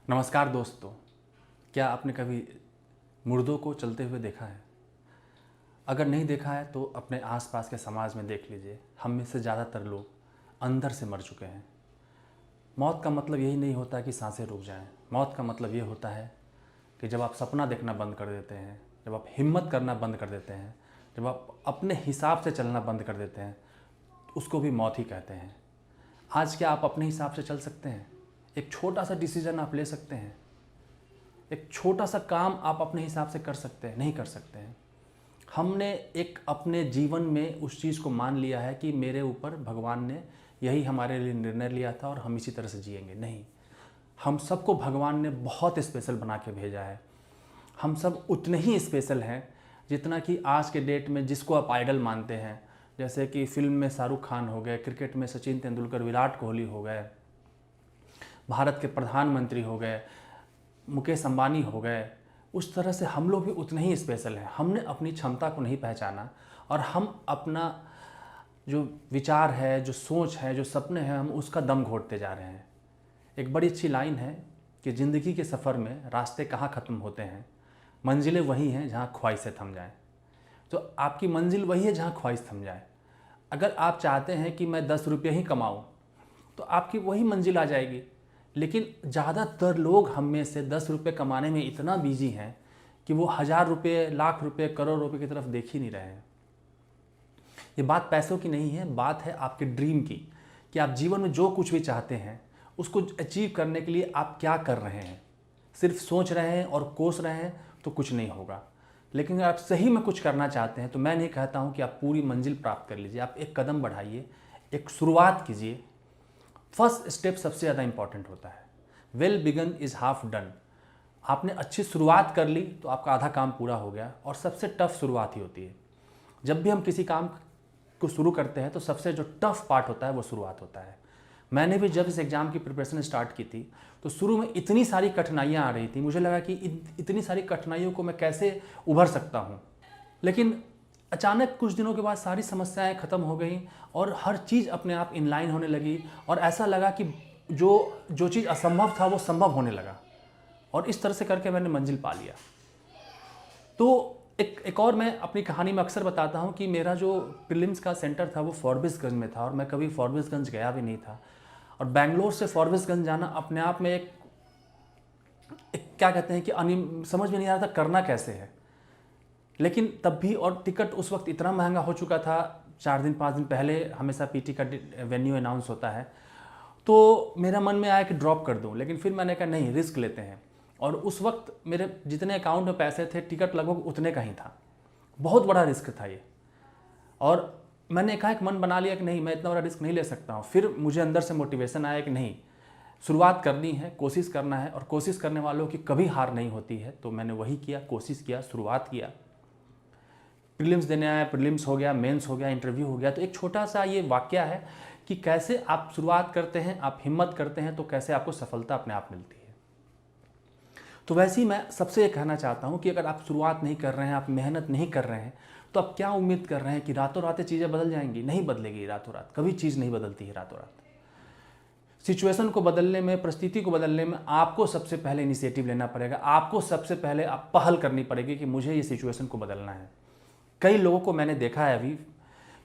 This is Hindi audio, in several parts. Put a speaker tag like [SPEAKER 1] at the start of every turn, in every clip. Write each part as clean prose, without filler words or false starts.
[SPEAKER 1] नमस्कार दोस्तों, क्या आपने कभी मुर्दों को चलते हुए देखा है? अगर नहीं देखा है तो अपने आसपास के समाज में देख लीजिए। हम में से ज़्यादातर लोग अंदर से मर चुके हैं। मौत का मतलब यही नहीं होता कि सांसें रुक जाएं। मौत का मतलब ये होता है कि जब आप सपना देखना बंद कर देते हैं, जब आप हिम्मत करना बंद कर देते हैं, जब आप अपने हिसाब से चलना बंद कर देते हैं, उसको भी मौत ही कहते हैं। आज क्या आप अपने हिसाब से चल सकते हैं? एक छोटा सा डिसीजन आप ले सकते हैं? एक छोटा सा काम आप अपने हिसाब से कर सकते हैं? नहीं कर सकते हैं। हमने एक अपने जीवन में उस चीज़ को मान लिया है कि मेरे ऊपर भगवान ने यही हमारे लिए निर्णय लिया था और हम इसी तरह से जिएंगे। नहीं, हम सबको भगवान ने बहुत स्पेशल बना के भेजा है। हम सब उतने ही स्पेशल हैं जितना कि आज के डेट में जिसको आप आइडल मानते हैं, जैसे कि फिल्म में शाहरुख खान हो गए, क्रिकेट में सचिन तेंदुलकर, विराट कोहली हो गए, भारत के प्रधानमंत्री हो गए, मुकेश अंबानी हो गए। उस तरह से हम लोग भी उतने ही स्पेशल हैं। हमने अपनी क्षमता को नहीं पहचाना और हम अपना जो विचार है, जो सोच है, जो सपने हैं, हम उसका दम घोटते जा रहे हैं। एक बड़ी अच्छी लाइन है कि ज़िंदगी के सफ़र में रास्ते कहाँ ख़त्म होते हैं, मंजिलें वही हैं जहाँ ख्वाहिशें थम जाएं। तो आपकी मंजिल वही है जहाँ ख्वाहिश थम जाए। अगर आप चाहते हैं कि मैं 10 रुपये ही कमाऊँ तो आपकी वही मंजिल आ जाएगी। लेकिन ज़्यादातर लोग हम में से 10 रुपये कमाने में इतना बिजी हैं कि वो 1000 रुपये, लाख रुपये, करोड़ रुपये की तरफ देख ही नहीं रहे हैं। ये बात पैसों की नहीं है, बात है आपके ड्रीम की, कि आप जीवन में जो कुछ भी चाहते हैं उसको अचीव करने के लिए आप क्या कर रहे हैं। सिर्फ सोच रहे हैं और कोस रहे हैं तो कुछ नहीं होगा। लेकिन अगर आप सही में कुछ करना चाहते हैं तो मैं नहीं कहता हूँ कि आप पूरी मंजिल प्राप्त कर लीजिए। आप एक कदम बढ़ाइए, एक शुरुआत कीजिए। फर्स्ट स्टेप सबसे ज़्यादा इंपॉर्टेंट होता है। Well begin is half done. आपने अच्छी शुरुआत कर ली तो आपका आधा काम पूरा हो गया। और सबसे टफ शुरुआत ही होती है। जब भी हम किसी काम को शुरू करते हैं तो सबसे जो टफ पार्ट होता है वो शुरुआत होता है। मैंने भी जब इस एग्ज़ाम की प्रिपरेशन स्टार्ट की थी तो शुरू में इतनी सारी कठिनाइयाँ आ रही थी, मुझे लगा कि इतनी सारी कठिनाइयों को मैं कैसे उभर सकता हूँ। लेकिन अचानक कुछ दिनों के बाद सारी समस्याएं ख़त्म हो गई और हर चीज़ अपने आप इनलाइन होने लगी और ऐसा लगा कि जो चीज़ असंभव था वो संभव होने लगा। और इस तरह से करके मैंने मंजिल पा लिया। तो एक और मैं अपनी कहानी में अक्सर बताता हूँ कि मेरा जो प्रीलिम्स का सेंटर था वो फॉरबिसगंज में था और मैं कभी फॉरबिसगंज गया भी नहीं था। और बैंगलोर से फॉरबिसगंज जाना अपने आप में एक क्या कहते हैं कि समझ में नहीं आ रहा था करना कैसे है। लेकिन तब भी, और टिकट उस वक्त इतना महंगा हो चुका था, 4 दिन 5 दिन पहले हमेशा पीटी का वेन्यू अनाउंस होता है, तो मेरा मन में आया कि ड्रॉप कर दूं। लेकिन फिर मैंने कहा नहीं, रिस्क लेते हैं। और उस वक्त मेरे जितने अकाउंट में पैसे थे, टिकट लगभग उतने का ही था। बहुत बड़ा रिस्क था ये। और मैंने कहा, एक मन बना लिया कि नहीं, मैं इतना बड़ा रिस्क नहीं ले सकता हूँ। फिर मुझे अंदर से मोटिवेशन आया कि नहीं, शुरुआत करनी है, कोशिश करना है, और कोशिश करने वालों की कभी हार नहीं होती है। तो मैंने वही किया, कोशिश किया, शुरुआत किया। प्रीलिम्स देने आया, प्रीलिम्स हो गया, मेंस हो गया, इंटरव्यू हो गया। तो एक छोटा सा ये वाक्य है कि कैसे आप शुरुआत करते हैं, आप हिम्मत करते हैं तो कैसे आपको सफलता अपने आप मिलती है। तो वैसे ही मैं सबसे ये कहना चाहता हूँ कि अगर आप शुरुआत नहीं कर रहे हैं, आप मेहनत नहीं कर रहे हैं, तो आप क्या उम्मीद कर रहे हैं कि रातों रात चीज़ें बदल जाएंगी? नहीं बदलेगी रातों रात, कभी चीज़ नहीं बदलती है रातों रात। सिचुएशन को बदलने में, परिस्थिति को बदलने में आपको सबसे पहले इनिशिएटिव लेना पड़ेगा। आपको सबसे पहले आप पहल करनी पड़ेगी कि मुझे ये सिचुएशन को बदलना है। कई लोगों को मैंने देखा है अभी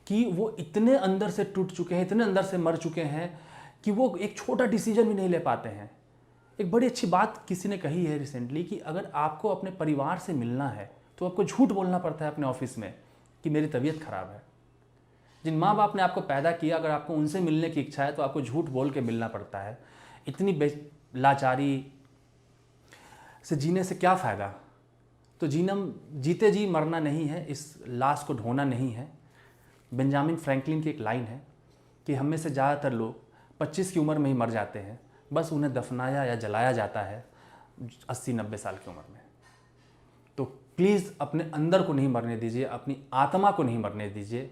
[SPEAKER 1] कि वो इतने अंदर से टूट चुके हैं, इतने अंदर से मर चुके हैं कि वो एक छोटा डिसीजन भी नहीं ले पाते हैं। एक बड़ी अच्छी बात किसी ने कही है रिसेंटली कि अगर आपको अपने परिवार से मिलना है तो आपको झूठ बोलना पड़ता है अपने ऑफिस में कि मेरी तबीयत खराब है। जिन माँ बाप ने आपको पैदा किया, अगर आपको उनसे मिलने की इच्छा है तो आपको झूठ बोल के मिलना पड़ता है। इतनी लाचारी से जीने से क्या फ़ायदा? तो जीते जी मरना नहीं है, इस लाश को ढोना नहीं है। बेंजामिन फ्रैंकलिन की एक लाइन है कि हम में से ज़्यादातर लोग 25 की उम्र में ही मर जाते हैं, बस उन्हें दफनाया या जलाया जाता है 80-90 साल की उम्र में। तो प्लीज़ अपने अंदर को नहीं मरने दीजिए, अपनी आत्मा को नहीं मरने दीजिए।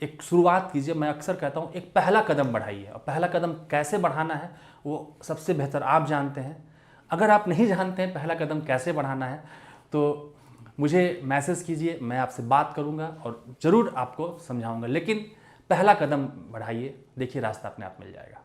[SPEAKER 1] एक शुरुआत कीजिए। मैं अक्सर कहता हूँ, एक पहला कदम बढ़ाइए। और पहला कदम कैसे बढ़ाना है वो सबसे बेहतर आप जानते हैं। अगर आप नहीं जानते हैं पहला कदम कैसे बढ़ाना है तो मुझे मैसेज कीजिए, मैं आपसे बात करूंगा और ज़रूर आपको समझाऊंगा। लेकिन पहला कदम बढ़ाइए, देखिए रास्ता अपने आप मिल जाएगा।